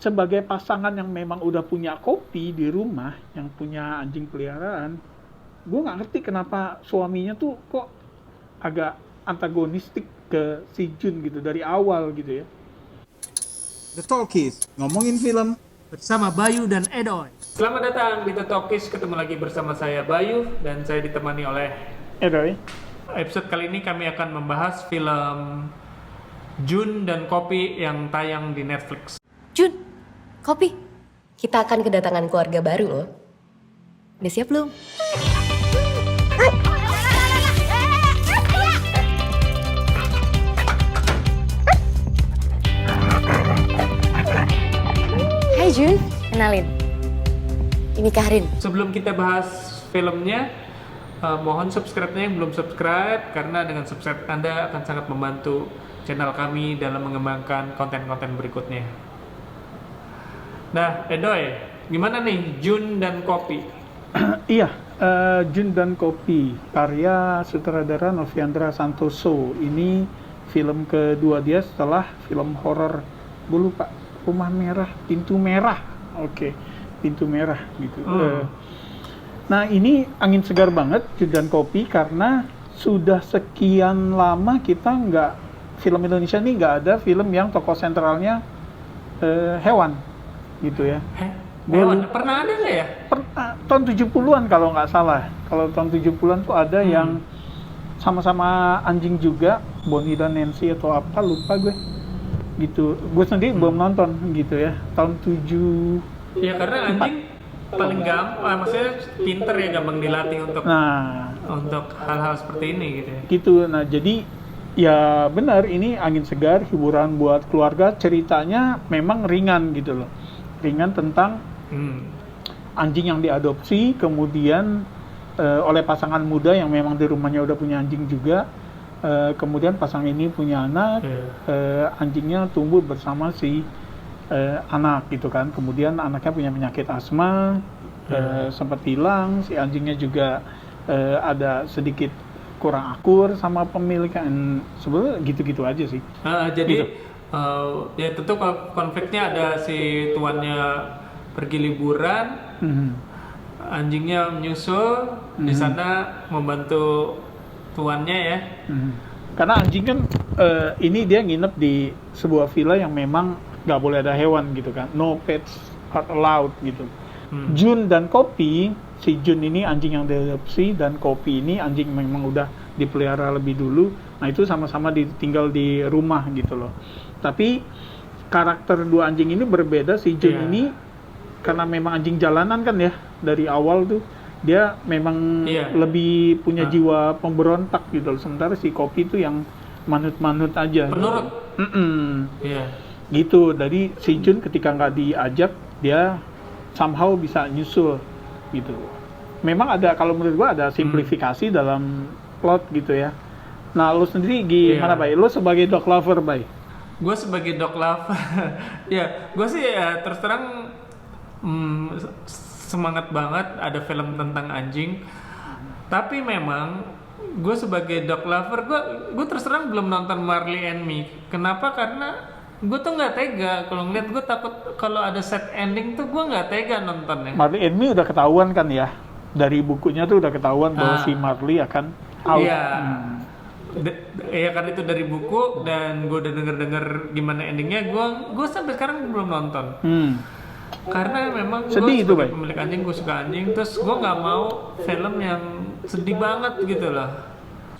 sebagai pasangan yang memang udah punya kopi di rumah, yang punya anjing peliharaan, gue nggak ngerti kenapa suaminya tuh kok agak antagonistik ke si Jun gitu dari awal gitu ya. The Talkies, ngomongin film bersama Bayu dan Edoy. Selamat datang di The Talkies, ketemu lagi bersama saya Bayu dan saya ditemani oleh Edoy. Episode kali ini kami akan membahas film Jun dan Kopi yang tayang di Netflix. Jun, Kopi, kita akan kedatangan keluarga baru loh. Udah siap belum? Hai Jun, kenalin. Ini Karin. Sebelum kita bahas filmnya, mohon subscribe-nya yang belum subscribe, karena dengan subscribe Anda akan sangat membantu channel kami dalam mengembangkan konten-konten berikutnya. Nah, Edoy, gimana nih Jun dan Kopi? Iya, Jun dan Kopi, karya sutradara Noviandra Santoso. Ini film kedua dia setelah film horor, gue lupa, Rumah Merah, Pintu Merah. Oke, Pintu Merah gitu. Nah, ini angin segar banget Jun dan Kopi karena sudah sekian lama kita film Indonesia nih nggak ada film yang tokoh sentralnya hewan gitu ya. Hewan? Pernah ada nggak ya? Tahun 70-an kalau nggak salah. Kalau tahun 70-an tuh ada yang sama-sama anjing juga, Bonnie dan Nancy atau apa, lupa gue. Gitu. Gue sendiri belum nonton gitu ya. Tahun 7... Ya karena anjing paling gampang, maksudnya pinter ya, gampang dilatih untuk hal-hal seperti ini gitu ya. Gitu. Nah, jadi ya benar, ini angin segar, hiburan buat keluarga, ceritanya memang ringan gitu loh. Ringan tentang anjing yang diadopsi, kemudian oleh pasangan muda yang memang di rumahnya udah punya anjing juga, kemudian pasangan ini punya anak, anjingnya tumbuh bersama si anak gitu kan, kemudian anaknya punya penyakit asma, sempat hilang, si anjingnya juga ada sedikit kurang akur sama pemiliknya, sebenarnya gitu-gitu aja sih. Jadi gitu. Ya tentu konfliknya ada, si tuannya pergi liburan, anjingnya menyusul, di sana membantu tuannya ya. Karena anjing kan ini dia nginep di sebuah villa yang memang nggak boleh ada hewan gitu kan, no pets are allowed gitu. Jun dan Kopi, si Jun ini anjing yang diadopsi dan Kopi ini anjing memang udah dipelihara lebih dulu. Nah itu sama-sama tinggal di rumah gitu loh. Tapi karakter dua anjing ini berbeda. Si Jun ini karena memang anjing jalanan kan ya, dari awal tuh dia memang lebih punya jiwa pemberontak gitu loh. Sementara si Kopi itu yang manut-manut aja. Penurut. Gitu. Dari si Jun ketika nggak diajak, dia somehow bisa nyusul gitu. Memang ada, kalau menurut gua ada simplifikasi dalam plot gitu ya. Nah, lu sendiri gimana, Bay? Lu sebagai dog lover, Bay? Gue sebagai dog lover, ya gue sih terus terang semangat banget ada film tentang anjing. Tapi memang gue sebagai dog lover, gue terus terang belum nonton Marley and Me. Kenapa? Karena gue tuh nggak tega kalau ngeliat, gue takut kalau ada set ending tuh gue nggak tega nontonnya. Marley and Me udah ketahuan kan ya, dari bukunya tuh udah ketahuan bahwa si Marley akan out. Ya kan itu dari buku, dan gue udah denger gimana endingnya, gue sampai sekarang belum nonton. Karena memang gue sebagai pemilik anjing, gue suka anjing, terus gue nggak mau film yang sedih banget gitu loh.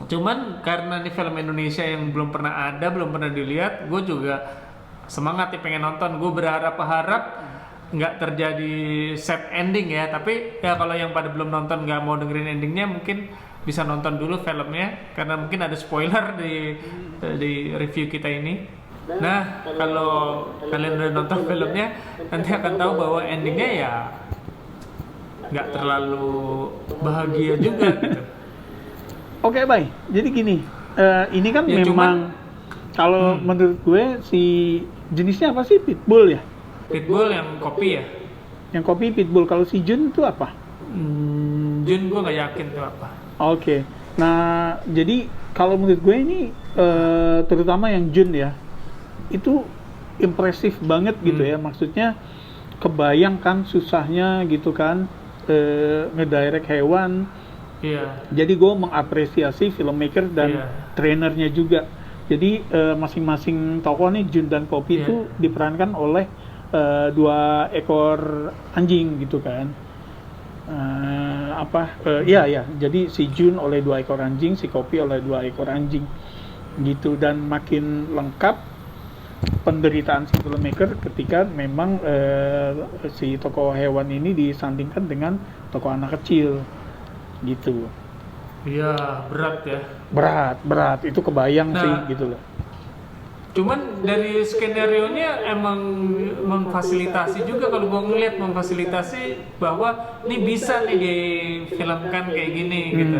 Cuman karena ini film Indonesia yang belum pernah ada, belum pernah dilihat, gue juga semangat nih pengen nonton. Gue berharap nggak terjadi sad ending ya, tapi ya kalau yang pada belum nonton nggak mau dengerin endingnya, mungkin bisa nonton dulu filmnya, karena mungkin ada spoiler di review kita ini. Nah, kalau kalian udah nonton filmnya, nanti akan tahu bahwa endingnya ya nggak terlalu bahagia juga gitu. Oke, Bay. Jadi gini, ini kan ya, memang kalau menurut gue si jenisnya apa sih? Pitbull ya? Pitbull yang Kopi ya? Yang Kopi Pitbull. Kalau si Jun itu apa? Jun gue nggak yakin tuh apa. Oke. Nah, jadi kalau menurut gue ini terutama yang Jun ya, itu impresif banget gitu ya, maksudnya kebayang kan susahnya gitu kan ngedirect hewan. Jadi gue mengapresiasi filmmaker dan trainernya juga. Jadi masing-masing tokoh nih, Jun dan Kopi itu diperankan oleh 2 ekor anjing gitu kan. Jadi si Jun oleh 2 ekor anjing, si Kopi oleh 2 ekor anjing gitu, dan makin lengkap penderitaan si filmmaker ketika memang si tokoh hewan ini disandingkan dengan tokoh anak kecil gitu. Iya, berat ya. Berat itu kebayang sih gitu loh. Cuman dari skenario-nya emang memfasilitasi juga, kalau gue ngeliat memfasilitasi bahwa ini bisa nih difilmkan kayak gini gitu.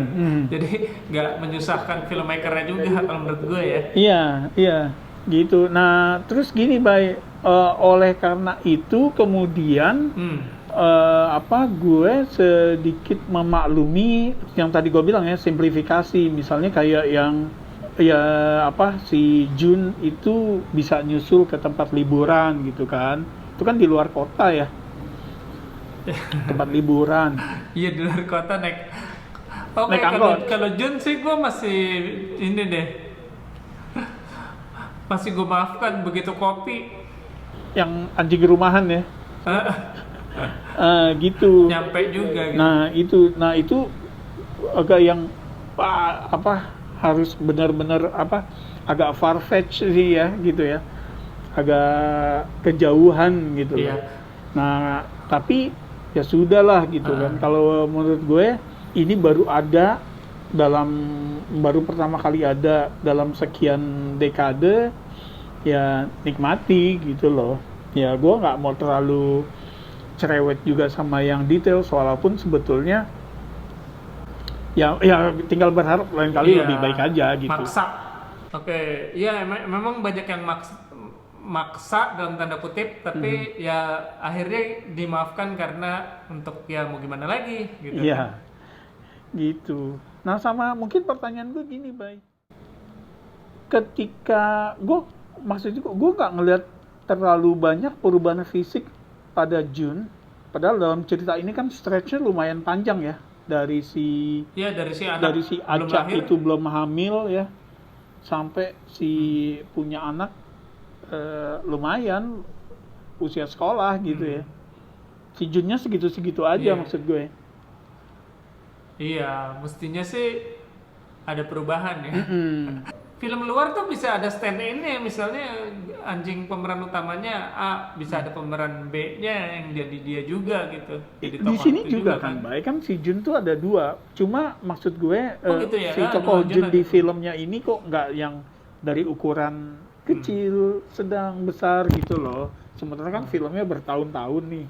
Jadi nggak menyusahkan filmmakernya juga kalau menurut gue ya. Iya gitu. Nah terus gini Bay, oleh karena itu kemudian gue sedikit memaklumi yang tadi gue bilang ya, simplifikasi. Misalnya kayak yang si Jun itu bisa nyusul ke tempat liburan gitu kan, itu kan di luar kota ya, tempat liburan. Iya, di luar kota naik angkot. Kalau Jun sih gue masih ini deh, masih gue maafkan. Begitu Kopi yang anjing rumahan ya gitu nyampe juga gitu. Nah itu agak yang harus benar-benar agak far-fetched sih ya gitu ya, agak kejauhan gitu. Nah tapi ya sudahlah gitu kan. Kalau menurut gue ini baru pertama kali ada dalam sekian dekade, ya nikmati gitu loh. Ya gue nggak mau terlalu cerewet juga sama yang detail, walaupun sebetulnya ya tinggal berharap lain kali lebih baik aja gitu. Maksa. Oke. Iya, memang banyak yang maksa dalam tanda kutip, tapi ya akhirnya dimaafkan karena untuk ya mau gimana lagi gitu. Iya. Gitu. Nah, sama mungkin pertanyaan gue gini, Bay. Ketika maksudnya gue nggak ngelihat terlalu banyak perubahan fisik pada Jun, padahal dalam cerita ini kan stretch-nya lumayan panjang ya. Dari si Aca itu belum hamil ya, sampai si punya anak lumayan usia sekolah gitu ya. Si Junnya segitu-segitu aja maksud gue. Iya, mestinya sih ada perubahan ya. Film luar tuh bisa ada stand in-nya, misalnya anjing pemeran utamanya A, bisa ada pemeran B-nya yang jadi dia juga gitu. Jadi di sini juga kan, baik kan si Jun tuh ada 2. Cuma maksud gue gitu ya? si tokoh Jun di filmnya ini kok nggak yang dari ukuran kecil, sedang, besar gitu loh. Sementara kan filmnya bertahun-tahun nih.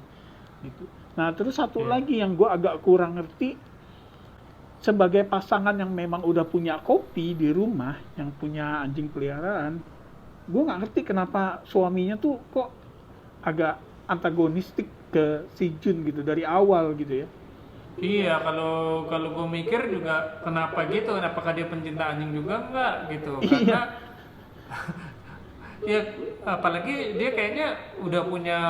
Gitu. Nah terus satu lagi yang gue agak kurang ngerti, sebagai pasangan yang memang udah punya Kopi di rumah, yang punya anjing peliharaan, gue nggak ngerti kenapa suaminya tuh kok agak antagonistik ke si Jun gitu dari awal gitu ya. Iya, kalau gue mikir juga kenapa gitu, apakah dia pencinta anjing juga enggak gitu. Karena ya apalagi dia kayaknya udah punya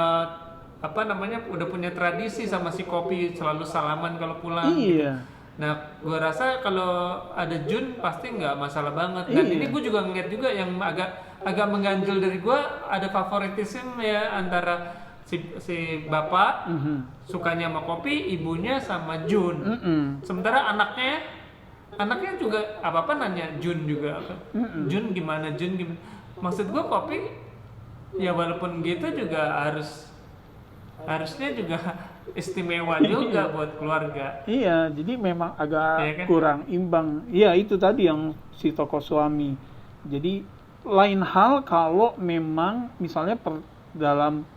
udah punya tradisi sama si Kopi, selalu salaman kalau pulang. Gitu. Nah, gue rasa kalau ada Jun pasti nggak masalah banget. Dan ini gue juga ngeliat juga yang agak mengganjal dari gue, ada favoritisme ya antara si bapak sukanya sama Kopi, ibunya sama Jun. Sementara anaknya juga apa nanya Jun juga. Jun gimana? Maksud gue Kopi ya walaupun gitu juga harusnya juga istimewa juga buat keluarga. Iya, jadi memang agak kurang imbang. Iya, itu tadi yang si tokoh suami. Jadi lain hal kalau memang misalnya dalam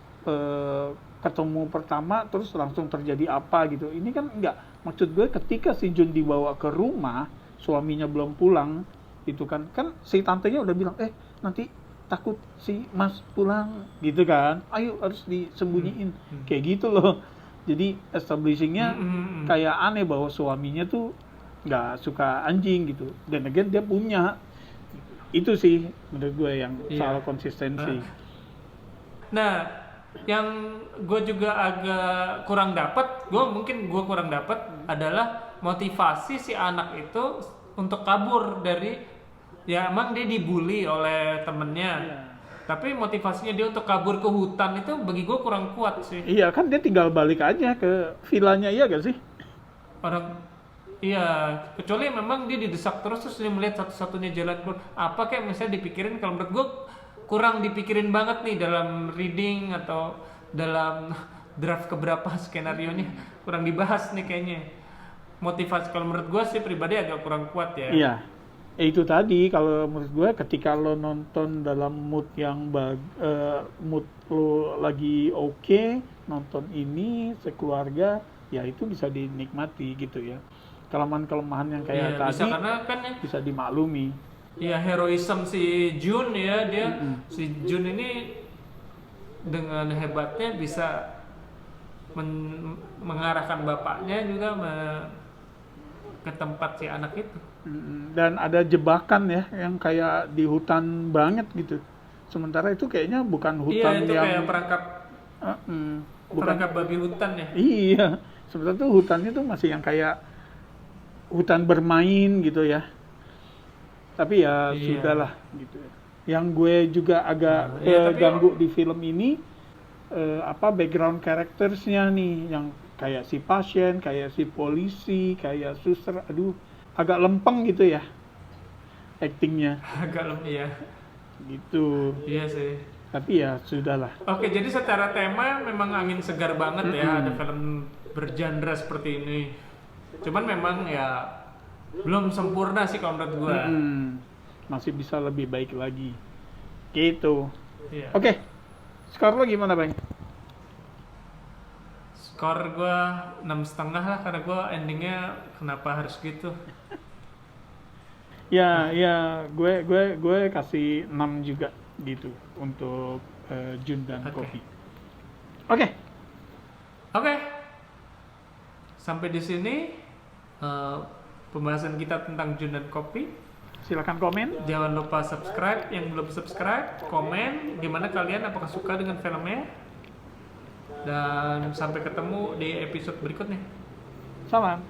ketemu pertama terus langsung terjadi apa gitu. Ini kan enggak. Maksud gue ketika si Jun dibawa ke rumah, suaminya belum pulang, itu kan si tantenya udah bilang, nanti takut si Mas pulang gitu kan. Ayo harus disembunyiin. Kayak gitu loh. Jadi establishingnya kayak aneh bahwa suaminya tuh nggak suka anjing gitu. Dan again dia punya. Itu sih menurut gue yang soal konsistensi. Nah, yang gue juga agak kurang dapat, gue kurang dapat adalah motivasi si anak itu untuk kabur dari, ya emang dia dibully oleh temennya. Iya. Tapi motivasinya dia untuk kabur ke hutan itu bagi gue kurang kuat sih. Iya kan dia tinggal balik aja ke villanya, iya gak sih? Iya, kecuali memang dia didesak terus dia melihat satu-satunya jalan keluar. Apa kayak misalnya dipikirin, kalau menurut gue kurang dipikirin banget nih dalam reading atau dalam draft keberapa skenario nya, kurang dibahas nih kayaknya. Motivasi kalau menurut gue sih pribadi agak kurang kuat ya. Iya. Itu tadi kalau menurut gue ketika lo nonton dalam mood yang mood lo lagi oke, nonton ini sekeluarga, ya itu bisa dinikmati gitu ya. Kelemahan-kelemahan yang kayak tadi bisa, karena kan bisa dimaklumi. Ya heroisme si Jun ya, si Jun ini dengan hebatnya bisa mengarahkan bapaknya juga ke tempat si anak itu. Dan ada jebakan ya yang kayak di hutan banget gitu. Sementara itu kayaknya bukan hutan itu yang kayak perangkap babi hutan ya. Iya, sementara itu hutannya tuh masih yang kayak hutan bermain gitu ya. Tapi ya sudahlah gitu ya. Yang gue juga agak ganggu di film ini background karakternya nih, yang kayak si pasien, kayak si polisi, kayak suster, agak lempeng gitu ya actingnya. Agak lempeng ya. Gitu. Iya sih. Tapi ya sudahlah. Oke, jadi secara tema memang angin segar banget ya, ada film bergenre seperti ini. Cuman memang ya belum sempurna sih kalau menurut gue. Masih bisa lebih baik lagi. Gitu. Iya. Oke. Skor lo gimana, Bang? Skor gue 6,5 lah, karena gue endingnya kenapa harus gitu. Ya, gue kasih 6 juga gitu untuk Jun dan Kopi. Oke. Sampai di sini pembahasan kita tentang Jun dan Kopi. Silakan komen. Jangan lupa subscribe, yang belum subscribe, komen gimana kalian, apakah suka dengan filmnya. Dan sampai ketemu di episode berikutnya. Salam.